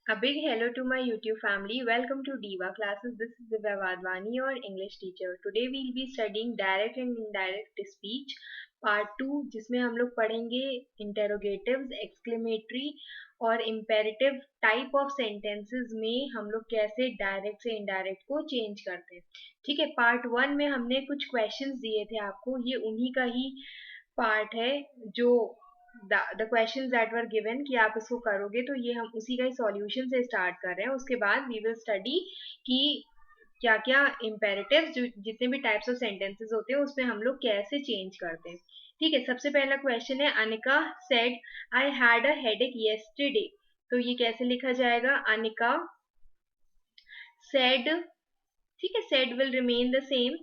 A big hello to my YouTube family. Welcome to Diva Classes. This is Divya Vadvani, your English teacher. Today we'll be studying direct and indirect speech part 2, जिसमें हम लोग पढ़ेंगे interrogatives, exclamatory और imperative type of sentences में हम लोग कैसे direct से indirect को change करते हैं. ठीक है, पार्ट 1 में हमने कुछ questions दिए थे आपको. ये उन्हीं का ही पार्ट है जो the questions that were given कि आप इसको करोगे, तो ये हम उसी का ही सॉल्यूशन से स्टार्ट कर रहे हैं. उसके बाद वी विल स्टडी कि क्या क्या इम्पेरेटिव्स जो जितने भी टाइप्स ऑफ सेंटेंसेस होते हैं उसमें हम लोग कैसे चेंज करते हैं. ठीक है, सबसे पहला क्वेश्चन है Anika said I had a headache yesterday. तो ये कैसे लिखा जाएगा? अनिका सेड. ठीक है, said will remain the same.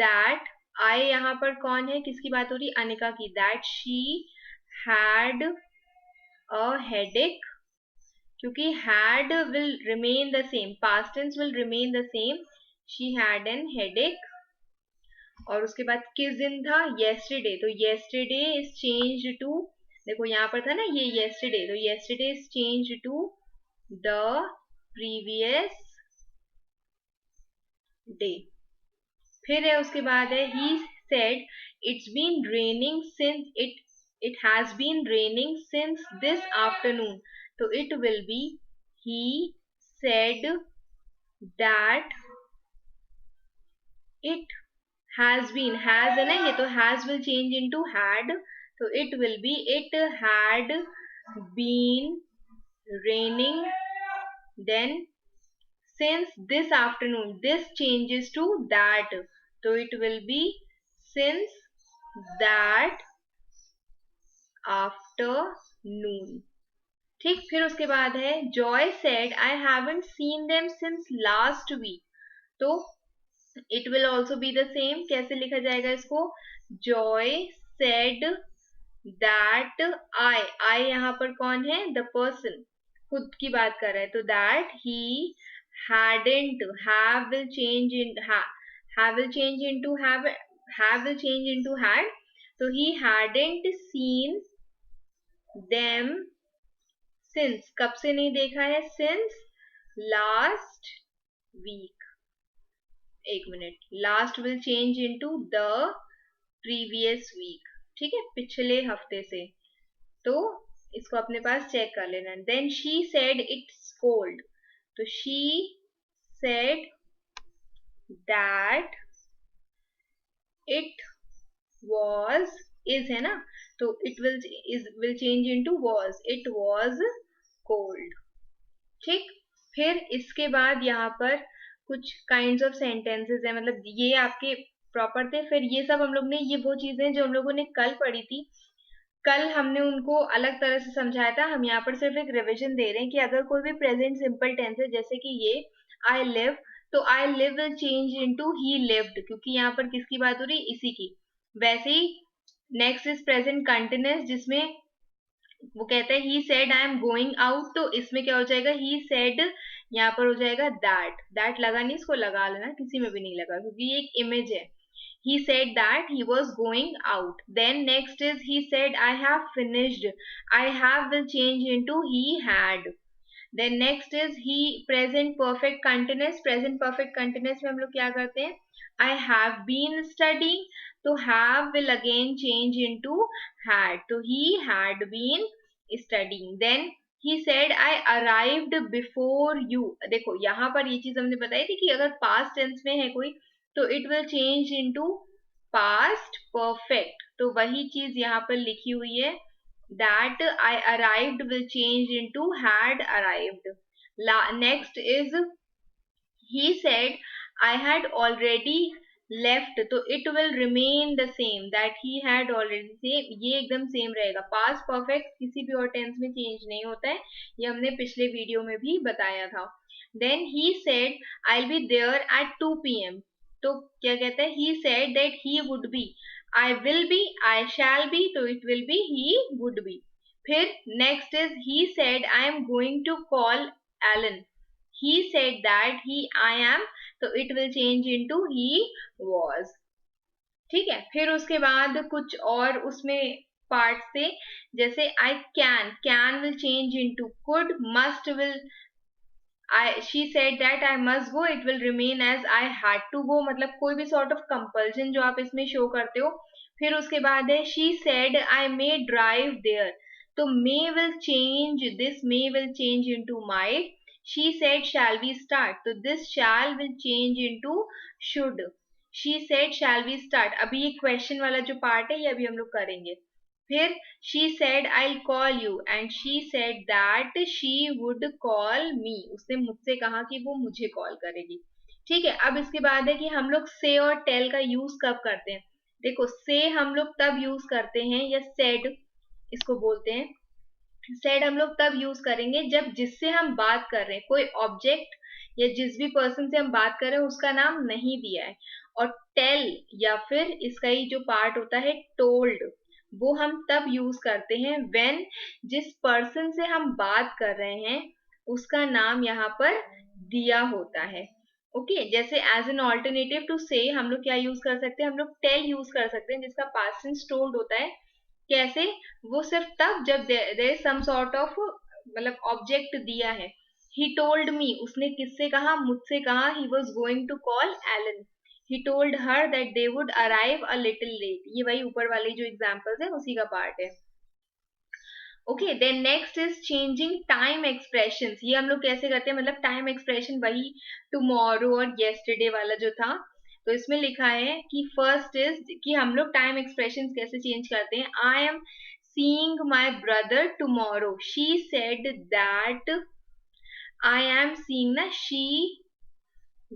That I यहाँ पर कौन है, किसकी बात हो रही? अनिका की. That she had a headache, क्योंकि had will remain the same, past tense will remain the same. she had an headache. और उसके बाद किस दिन था? yesterday. तो yesterday is changed to, देखो यहाँ पर था ना ये yesterday, तो yesterday is changed to the previous day. फिर है उसके बाद है he said it's been raining since it has been raining since this afternoon. तो it will be he said that it has been, has है ना ये, तो has will change into had, तो it will be it had been raining then since this afternoon. This changes to that, so it will be since that afternoon. ठीक, फिर उसके बाद है Joy said I haven't seen them since last week. तो it will also be the same. कैसे लिखा जाएगा इसको? जॉय सेड दैट आई यहाँ पर कौन है? द पर्सन, खुद की बात कर रहा है. तो that he hadn't, have will change in have will change into have will change into had. So he hadn't seen them since, कब से नहीं देखा है? since last week. एक minute, last will change into the previous week. ठीक है, पिछले हफ्ते से. तो इसको अपने पास चेक कर लेना. then she said it's cold. तो she said that it was, is है ना, तो it will change into was. it was cold. ठीक, फिर इसके बाद यहाँ पर कुछ kinds of sentences है, मतलब ये आपके प्रॉपर थे. फिर ये सब हम लोग ने, ये वो चीजें जो हम लोगों ने कल पढ़ी थी, कल हमने उनको अलग तरह से समझाया था. हम यहाँ पर सिर्फ एक रिविजन दे रहे हैं कि अगर कोई भी प्रेजेंट सिंपल टेंस है, जैसे कि ये आई लिव, तो I live will change into he lived, क्योंकि यहाँ पर किसकी बात हो रही? इसी की. वैसे ही नेक्स्ट इज प्रेजेंट कंटिन्यूअस, जिसमें वो कहता है ही said I am going out, तो इसमें क्या हो जाएगा? ही सेड यहाँ पर हो जाएगा दैट. दैट लगा नहीं, इसको लगा लेना, किसी में भी नहीं लगा क्योंकि ये एक इमेज है. He said that he was going out. Then next is he said I have finished. I have will change into he had. Then next is he present perfect continuous. Present perfect continuous में हम लोग क्या करते हैं? I have been studying. तो have will again change into had. तो he had been studying. Then he said I arrived before you. देखो यहाँ पर ये चीज हमने बताई थी कि अगर past tense में है कोई, तो it will change into past perfect. तो वही चीज यहाँ पर लिखी हुई है. That I arrived will change into had arrived. Next is he said I had already left, तो it will remain the same. That he had already, same, ये एकदम सेम रहेगा. पास्ट परफेक्ट किसी भी और टेंस में चेंज नहीं होता है, ये हमने पिछले वीडियो में भी बताया था. Then he said I will be there at 2 PM. तो क्या कहता है? ही said that he would be. I will be, I shall be, तो it will be he would be. फिर next is he said I am going to call Elon. he said that I am, तो it will change into he was. ठीक है, फिर उसके बाद कुछ और उसमें पार्ट थे, जैसे I can will change into could, must will she said that I must go, it will remain as I had to go, मतलब कोई भी sort of compulsion जो आप इसमें show करते हो. फिर उसके बाद है she said I may drive there. तो may will change, this may will change into might. She said shall we start, तो this shall will change into should. She said shall we start. अभी ये question वाला जो part है ये अभी हम लोग करेंगे. फिर she said I'll call you and she said that she would call me. उसने मुझसे कहा कि वो मुझे कॉल करेगी. ठीक है. अब इसके बाद है कि हम लोग say और tell का यूज कब करते हैं. देखो say हम लोग तब यूज करते हैं, या said इसको बोलते हैं. said हम लोग तब यूज करेंगे जब जिससे हम बात कर रहे हैं, कोई ऑब्जेक्ट या जिस भी पर्सन से हम बात कर रहे हैं उसका नाम नहीं दिया है. और टेल या फिर इसका ही जो पार्ट होता है टोल्ड, वो हम तब यूज करते हैं व्हेन जिस पर्सन से हम बात कर रहे हैं उसका नाम यहाँ पर दिया होता है. ओके जैसे एज एन ऑल्टरनेटिव टू से हम लोग क्या यूज कर सकते हैं, हम लोग टेल यूज कर सकते हैं जिसका पास्ट टेंस टोल्ड होता है. कैसे, वो सिर्फ तब जब there is some sort of मतलब ऑब्जेक्ट दिया है. ही टोल्ड मी, उसने किससे कहा, मुझसे कहा. He was going to call Elon. He told her that they would arrive a little late. ये वही ऊपर वाली जो एग्जांपल्स है उसी का पार्ट है. Okay then next is changing time expressions. ये हम लोग कैसे करते हैं, मतलब टाइम एक्सप्रेशन वही टुमारो और येस्टरडे वाला जो था. तो इसमें लिखा है कि फर्स्ट इज कि हम लोग टाइम एक्सप्रेशंस कैसे चेंज करते हैं. I am seeing my brother tomorrow. She said that I am seeing ना, she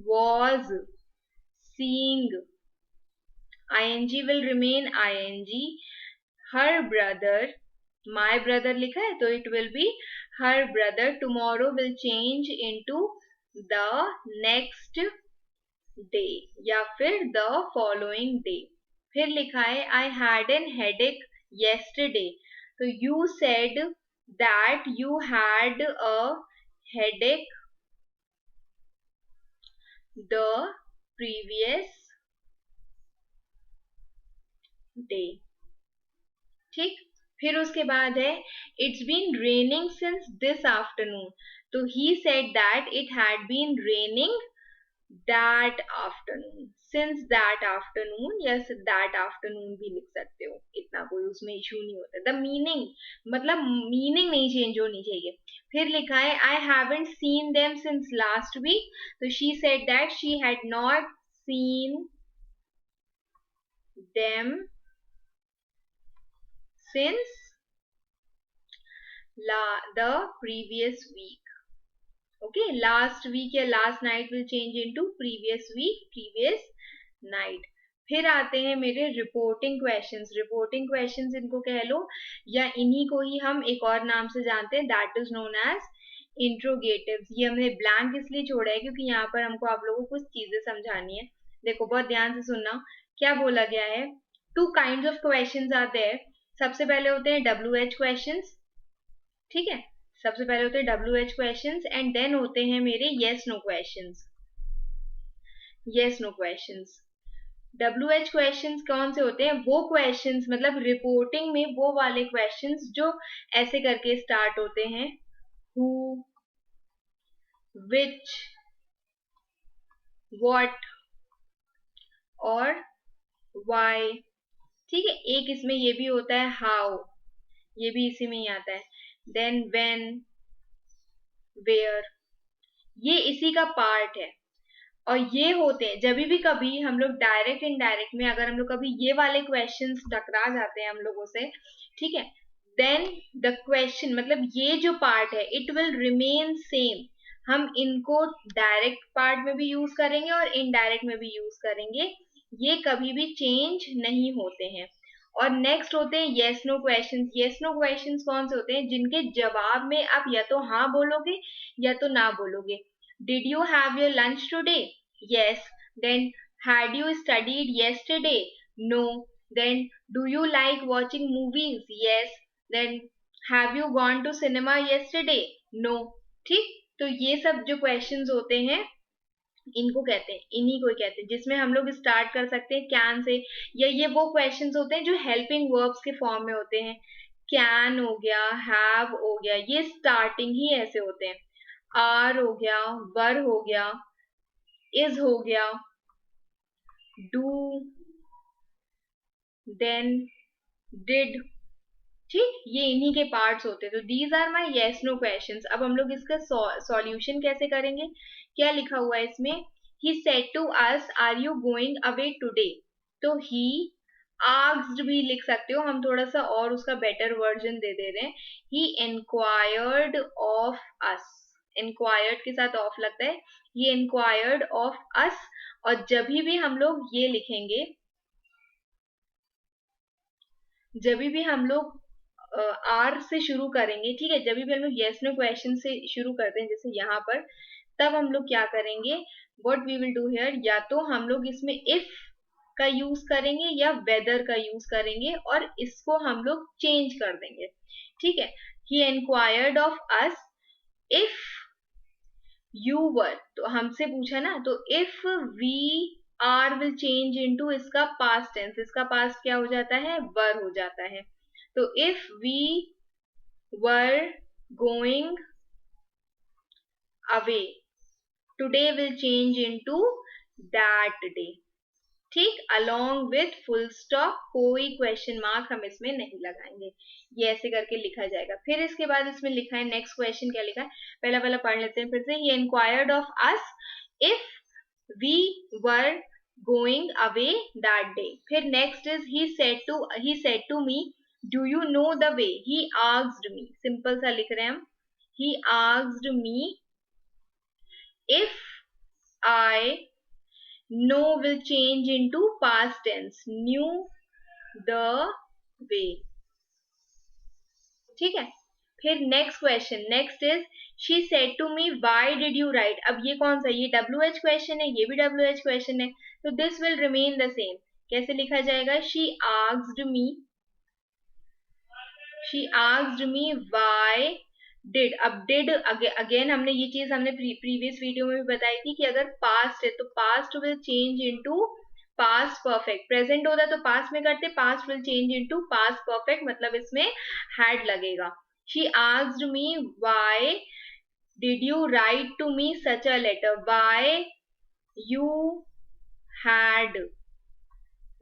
was seeing. ing will remain ing. Her brother, my brother लिखा है तो it will be her brother. Tomorrow will change into the next day या फिर the following day. फिर लिखा है I had an headache yesterday. तो you said that you had a headache the previous day. ठीक. फिर उसके बाद है it's been raining since this afternoon. तो he said that it had been raining that afternoon. Since that afternoon या that afternoon भी लिख सकते हो, इतना कोई उसमें इशू नहीं होता. द मीनिंग मतलब मीनिंग नहीं चेंज होनी चाहिए. फिर लिखा है I haven't seen them since last week. तो she said that she had not seen them since the previous week. Okay, last week या last night will change into previous week, previous night. फिर आते हैं मेरे reporting questions. Reporting questions इनको कह लो या इन्हीं को ही हम एक और नाम से जानते हैं, दैट इज नोन एज इंट्रोगेटिव्स. ये हमने ब्लैंक इसलिए छोड़ा है क्योंकि यहाँ पर हमको आप लोगों को कुछ चीजें समझानी है. देखो बहुत ध्यान से सुनना. क्या बोला गया है, टू काइंड्स ऑफ क्वेश्चंस आते हैं. सबसे पहले होते हैं WH क्वेश्चंस. ठीक है, सबसे पहले होते हैं WH क्वेश्चंस एंड देन होते हैं मेरे yes no questions. yes no questions. WH questions कौन से होते हैं, वो क्वेश्चंस मतलब रिपोर्टिंग में वो वाले क्वेश्चंस जो ऐसे करके स्टार्ट होते हैं, who, which, what और why. ठीक है, एक इसमें ये भी होता है हाउ, ये भी इसी में ही आता है. देन व्हेन, वेयर, ये इसी का पार्ट है. और ये होते हैं जब भी कभी हम लोग डायरेक्ट इनडायरेक्ट में अगर हम लोग कभी ये वाले क्वेश्चंस टकरा जाते हैं हम लोगों से, ठीक है, देन द क्वेश्चन मतलब ये जो पार्ट है इट विल रिमेन सेम. हम इनको डायरेक्ट पार्ट में भी यूज करेंगे और इनडायरेक्ट में भी यूज करेंगे. ये कभी भी चेंज नहीं होते हैं. और नेक्स्ट होते हैं yes no questions. yes no questions कौन से होते हैं, जिनके जवाब में आप या तो हाँ बोलोगे या तो ना बोलोगे. Did you have your lunch today? Yes. Then had you studied yesterday? No. Then do you like watching movies? Yes. Then have you gone to cinema yesterday? No. ठीक, तो ये सब जो क्वेश्चंस होते हैं इनको कहते हैं, इन्हीं को कहते हैं जिसमें हम लोग स्टार्ट कर सकते हैं कैन से. या ये वो क्वेश्चंस होते हैं जो हेल्पिंग वर्ब्स के फॉर्म में होते हैं. कैन हो गया, हैव हो गया, ये स्टार्टिंग ही ऐसे होते हैं. आर हो गया, वर हो गया, इज हो गया, डू, देन, डिड। ठीक, ये इन्हीं के पार्ट्स होते हैं। तो these are my yes no questions. अब हम लोग इसका सॉल्यूशन कैसे करेंगे? क्या लिखा हुआ है इसमें? He said to us are you going away today. तो ही आस्क्ड भी लिख सकते हो, हम थोड़ा सा और उसका बेटर वर्जन दे दे रहे हैं। ही इंक्वायर्ड ऑफ अस, इंक्वायर्ड के साथ ऑफ लगता है, ही इंक्वायर्ड ऑफ अस। और जब भी हम लोग ये लिखेंगे, जब भी हम लोग आर से शुरू करेंगे, ठीक है, जब भी हम लोग येस नो क्वेश्चन से शुरू करते हैं जैसे यहाँ पर, तब हम लोग क्या करेंगे? What we will do here, या तो हम लोग इसमें इफ का यूज करेंगे या वेदर का यूज करेंगे, और इसको हम लोग चेंज कर देंगे। ठीक है, he inquired of us if you were, तो हमसे पूछा ना, तो if we are will change into इसका पास्ट टेंस, इसका पास्ट क्या हो जाता है? वर हो जाता है। तो if we were going away today will change into that day. ठीक, अलोंग विथ फुल स्टॉप, कोई क्वेश्चन मार्क हम इसमें नहीं लगाएंगे। ये ऐसे करके लिखा जाएगा। फिर इसके बाद इसमें लिखा है, नेक्स्ट क्वेश्चन क्या लिखा है, पहला पहला पढ़ लेते हैं फिर से। He inquired of us if we were going away that day. फिर next is he said to me do you know the way. He asked me, simple सा लिख रहे हैं हम, he asked me if I know will change into past tense, knew the way। ठीक है, फिर next question, next is she said to me why did you write. अब ये कौन सा, ये WH क्वेश्चन है, ये भी WH क्वेश्चन है, तो this will remain the same. कैसे लिखा जाएगा? She asked me why did. अब डिड अगेन हमने ये चीज हमने प्रीवियस वीडियो में भी बताई थी कि अगर पास्ट है तो past will change into past perfect. Present होता तो पास्ट में करते, past will change into past perfect, मतलब इसमें हैड लगेगा। She asked me why did you write to me such a letter, why you had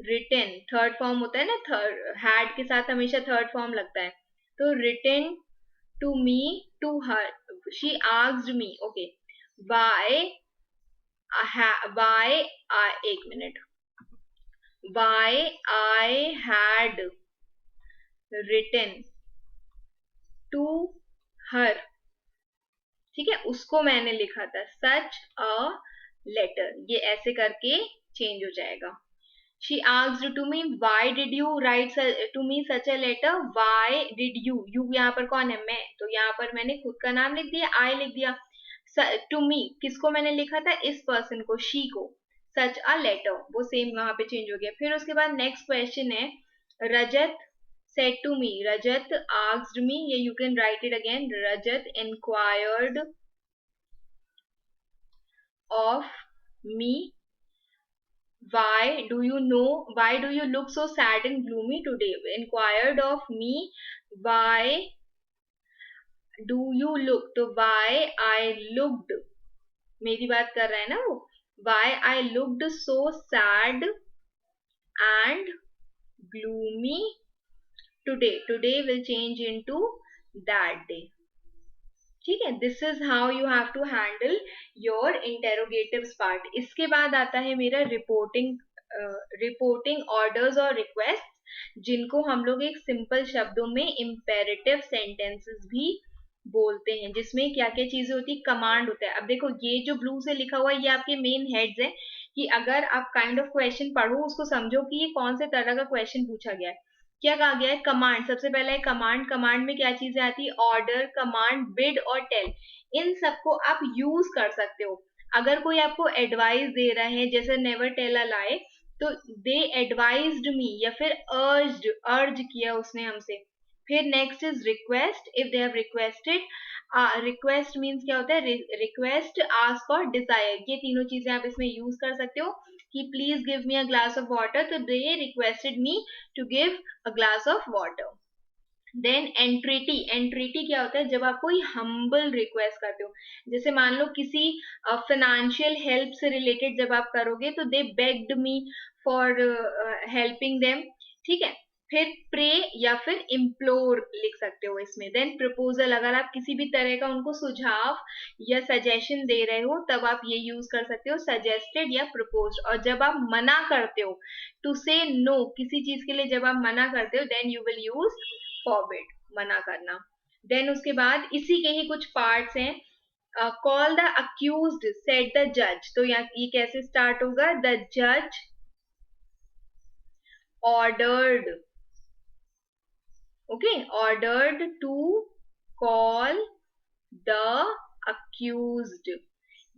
written. Third form होता है ना, थर्ड हैड के साथ हमेशा थर्ड फॉर्म लगता है, तो written to me, to her, she asked me, okay, एक मिनट, why I had written to her। ठीक है, उसको मैंने लिखा था such a letter, ये ऐसे करके चेंज हो जाएगा। She asked to me why did you write to me such a letter, why did you, यहाँ पर कौन है? मैं, तो यहाँ पर मैंने खुद का नाम लिख दिया, I लिख दिया। to me किसको मैंने लिखा था? इस पर्सन को, she को, such a letter, वो सेम वहां पे चेंज हो गया। फिर उसके बाद नेक्स्ट क्वेश्चन है, रजत said to me, Rajat asked me, ये you can write it again, Rajat inquired of me why do you look so sad and gloomy today, inquired of me why do you look, तो why I looked, मेरी बात कर रहा है ना वो, why I looked so sad and gloomy today will change into that day। ठीक है, this is how you have to handle your interrogatives part. इसके बाद आता है मेरा रिपोर्टिंग ऑर्डर्स और रिक्वेस्ट, जिनको हम लोग एक सिंपल शब्दों में इम्पेरेटिव सेंटेंसेस भी बोलते हैं, जिसमें क्या क्या चीजें होती है, कमांड होता है। अब देखो ये जो ब्लू से लिखा हुआ है ये आपके मेन हेड्स हैं, कि अगर आप काइंड ऑफ क्वेश्चन पढ़ो उसको समझो कि ये कौन से तरह का क्वेश्चन पूछा गया है। क्या कहा गया है? कमांड। सबसे पहला है कमांड। कमांड में क्या चीजें आती है? ऑर्डर, कमांड, बिड और टेल। इन सबको आप यूज कर सकते हो। अगर कोई आपको एडवाइस दे रहा है, जैसे नेवर टेल अ लाई, तो दे एडवाइज्ड मी, या फिर अर्ज किया उसने हमसे। फिर next is request, if they have requested. Request means क्या होता है? रिक्वेस्ट, आस्क और डिजायर, ये तीनों चीजें आप इसमें यूज कर सकते हो, कि please give me a glass of water, तो they requested me to give a glass of water. Then entreaty, entreaty क्या होता है, जब आप कोई हम्बल रिक्वेस्ट करते हो, जैसे मान लो किसी फाइनेंशियल हेल्प से रिलेटेड जब आप करोगे तो they begged me for helping them, ठीक है। फिर प्रे या फिर इम्प्लोर लिख सकते हो इसमें। देन प्रपोजल, अगर आप किसी भी तरह का उनको सुझाव या सजेशन दे रहे हो तब आप ये यूज कर सकते हो, सजेस्टेड या प्रपोज्ड। और जब आप मना करते हो, टू से नो, किसी चीज के लिए जब आप मना करते हो, then you will use forbid, मना करना। देन उसके बाद इसी के ही कुछ पार्ट्स हैं। Call the accused said the जज, तो यहाँ ये कैसे स्टार्ट होगा, द जज ordered, okay, ordered to call the accused.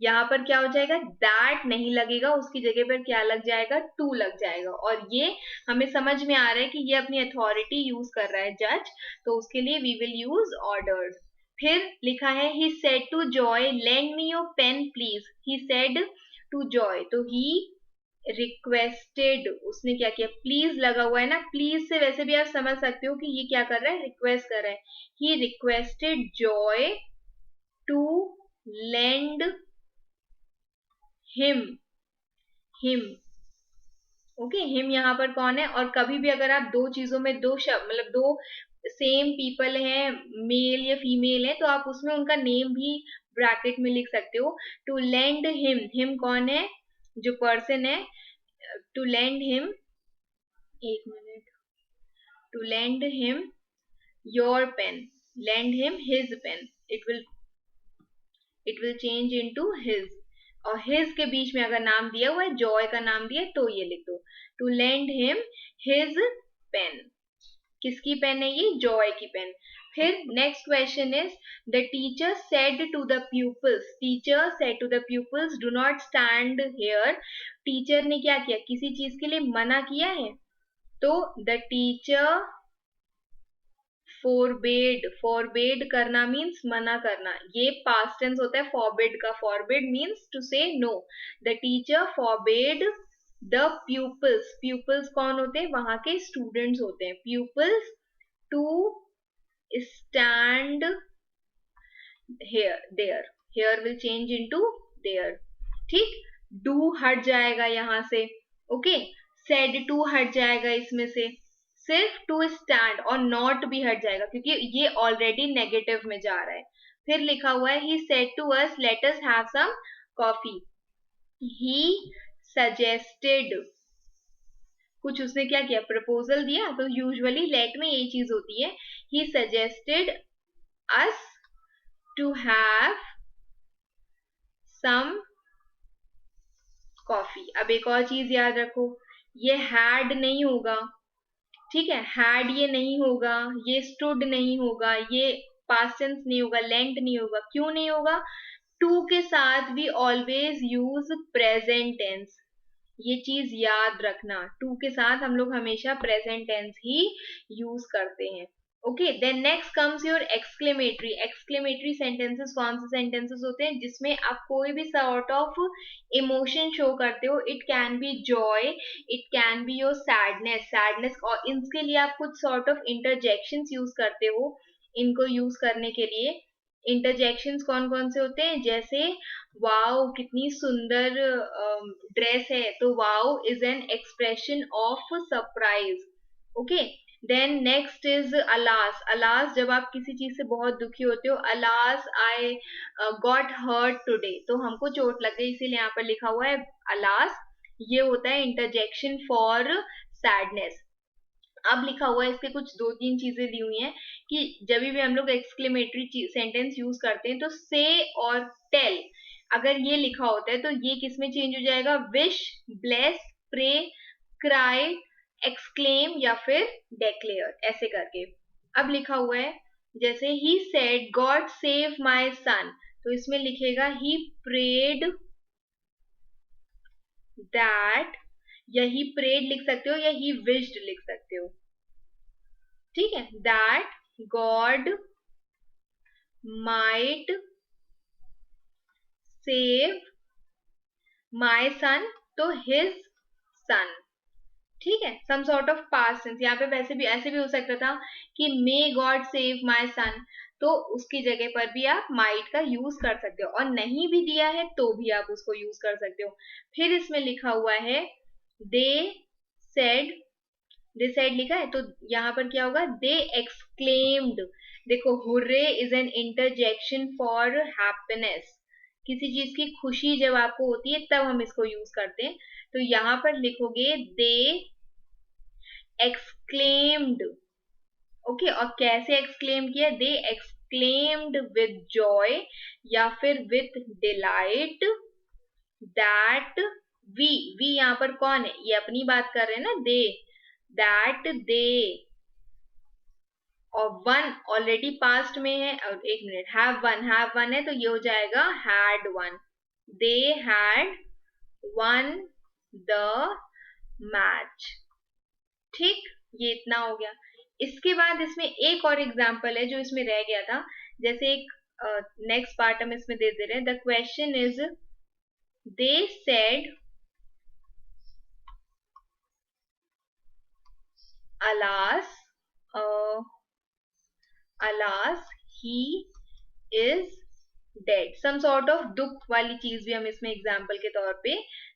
यहाँ पर क्या हो जाएगा, दैट नहीं लगेगा, उसकी जगह पर क्या लग जाएगा, टू लग जाएगा। और ये हमें समझ में आ रहा है कि ये अपनी अथॉरिटी यूज कर रहा है जज, तो उसके लिए वी विल यूज ऑर्डर्ड। फिर लिखा है ही said to Joy lend me your pen please, he said to Joy, तो ही रिक्वेस्टेड, उसने क्या किया, प्लीज लगा हुआ है ना, प्लीज से वैसे भी आप समझ सकते हो कि ये क्या कर रहा है, रिक्वेस्ट कर रहा है। He requested Joy to lend him, him, okay. Him यहाँ पर कौन है, और कभी भी अगर आप दो चीजों में दो शब्द, मतलब दो सेम पीपल हैं, मेल या फीमेल है, तो आप उसमें उनका नेम भी ब्रैकेट में लिख सकते हो। टू लेंड हिम, हिम कौन है, जो पर्सन है, टू लेंड हिम, एक minute, to lend him your pen, lend him his pen, it will change into his, और हिज के बीच में अगर नाम दिया हुआ है, जॉय का नाम दिया है, तो ये लिख दो, to lend him his pen. किसकी पेन है ये, जॉय की पेन। फिर next question is the teacher said to the pupils, teacher said to the pupils do not stand here, teacher ने क्या किया, किसी चीज के लिए मना किया है, तो द टीचर फोरबेड, फोरबेड करना मीन्स मना करना, ये पास्ट टेंस होता है फॉरबिड का, forbid means to say no. The teacher forbade the pupils, pupils कौन होते हैं, वहां के स्टूडेंट्स होते हैं, pupils to stand here, there, here will change into there, ठीक। डू हट जाएगा यहां से, ओके, सेड टू हट जाएगा इसमें से, सिर्फ टू स्टैंड, और नॉट भी हट जाएगा क्योंकि ये ऑलरेडी नेगेटिव में जा रहा है। फिर लिखा हुआ है ही said to us let us have some coffee, he suggested, कुछ उसने क्या किया, प्रपोजल दिया, तो यूजुअली लेट में यही चीज होती है, he suggested us to have some coffee. अब एक और चीज याद रखो, ये हैड नहीं होगा, ठीक है, हैड ये नहीं होगा, ये स्टूड नहीं होगा, ये पास्ट टेंस नहीं होगा, लेंट नहीं होगा, क्यों नहीं होगा, टू के साथ भी ऑलवेज यूज प्रेजेंट टेंस, ये चीज याद रखना, टू के साथ हम लोग हमेशा प्रेजेंट टेंस ही यूज करते हैं, okay. Then next comes your exclamatory, exclamatory sentences कौन से सेंटेंसेस होते हैं जिसमें आप कोई भी सॉर्ट ऑफ इमोशन शो करते हो, it can be Joy, it can be your sadness, sadness, और इनके लिए आप कुछ सॉर्ट ऑफ इंटरजेक्शंस यूज करते हो, इनको यूज करने के लिए इंटरजेक्शंस कौन कौन से होते हैं, जैसे वाओ कितनी सुंदर ड्रेस है, तो wow is an expression of surprise, okay. Then next is alas, alas जब आप किसी चीज से बहुत दुखी होते हो, alas I got hurt today, तो हमको चोट लग गई, इसीलिए यहाँ पर लिखा हुआ है अलास, ये होता है इंटरजेक्शन फॉर सैडनेस। अब लिखा हुआ है इसके कुछ दो तीन चीजें दी हुई हैं कि जब भी हम लोग एक्सक्लेमेटरी सेंटेंस यूज करते हैं तो से और टेल, अगर ये लिखा होता है तो ये किस में चेंज हो जाएगा, wish, bless, pray, cry, exclaim या फिर डेक्लेयर, ऐसे करके। अब लिखा हुआ है जैसे he said God save my son, तो इसमें लिखेगा ही प्रेड दैट, या ही प्रेड लिख सकते हो या ही विश्ड लिख सकते हो, ठीक है, that God might save my son, तो हिज सन, ठीक है, some sort of past tense. यहाँ पे वैसे भी ऐसे भी हो सकता था कि may God save my son, तो उसकी जगह पर भी आप माइट का यूज कर सकते हो, और नहीं भी दिया है तो भी आप उसको यूज कर सकते हो। फिर इसमें लिखा हुआ है दे सेड, दे सेड लिखा है, तो यहाँ पर क्या होगा, दे एक्सक्लेम्ड। देखो, hurray is an interjection for happiness. किसी चीज की खुशी जब आपको होती है तब हम इसको यूज करते हैं। तो यहाँ पर लिखोगे दे एक्सक्लेम्ड। ओके, और कैसे एक्सक्लेम किया, दे एक्सक्लेम्ड विद जॉय या फिर विथ डिलाइट दैट वी यहाँ पर कौन है, ये अपनी बात कर रहे हैं ना, दे, दैट दे, और वन ऑलरेडी पास्ट में है, और एक मिनट, हैव वन है तो ये हो जाएगा had one. They had one the match. ठीक, ये इतना हो गया। इसके बाद इसमें एक और एग्जाम्पल है जो इसमें रह गया था, जैसे एक नेक्स्ट पार्ट हम इसमें दे रहे हैं। The question is they said alas alas he is dead. Some sort of दुख वाली चीज भी हम इसमें एग्जाम्पल के तौर पे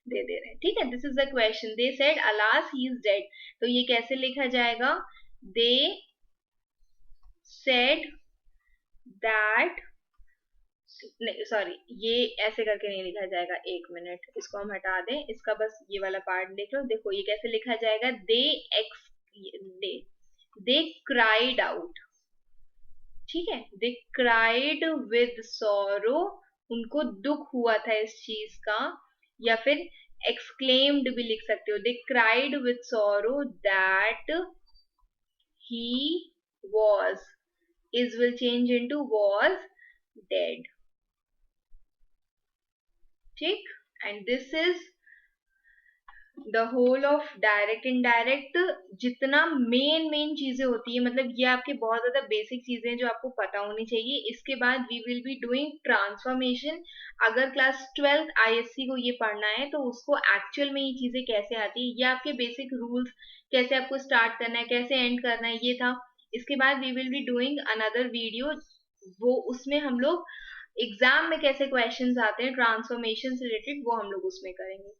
दे रहे हैं। ठीक है, this is the question, they said alas he is dead, तो ये कैसे लिखा जाएगा, दे सेड दैट, नहीं सॉरी, ये ऐसे करके नहीं लिखा जाएगा, एक मिनट, इसको हम हटा दें, इसका बस ये वाला पार्ट देख लो। देखो ये कैसे लिखा जाएगा, दे क्राइड आउट। ठीक है, दे क्राइड विद सॉरो, उनको दुख हुआ था इस चीज का, या फिर एक्सक्लेम्ड भी लिख सकते हो, they cried with sorrow that he was, is will change into was dead. ठीक, and this is the whole of direct indirect. जितना मेन चीजें होती है, मतलब ये आपके बहुत ज्यादा बेसिक चीजें जो आपको पता होनी चाहिए। इसके बाद we will be doing transformation. अगर क्लास 12th ISC को ये पढ़ना है तो उसको एक्चुअल में ये चीजें कैसे आती है, ये आपके बेसिक रूल्स, कैसे आपको स्टार्ट करना है, कैसे एंड करना है, ये था। इसके बाद we will be doing another video, वो उसमें हम लोग एग्जाम में कैसे क्वेश्चंस आते हैं ट्रांसफॉर्मेशन से रिलेटेड, वो हम लोग उसमें करेंगे।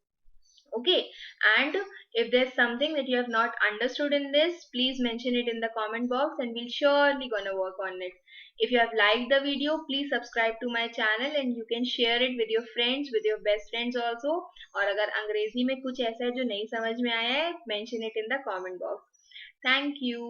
Okay, and if there's something that you have not understood in this, please mention it in the comment box and we'll surely gonna work on it. If you have liked the video, please subscribe to my channel and you can share it with your friends, with your best friends also. और अगर अंग्रेजी में कुछ ऐसा है जो नहीं समझ में आया है, mention it in the comment box. Thank you.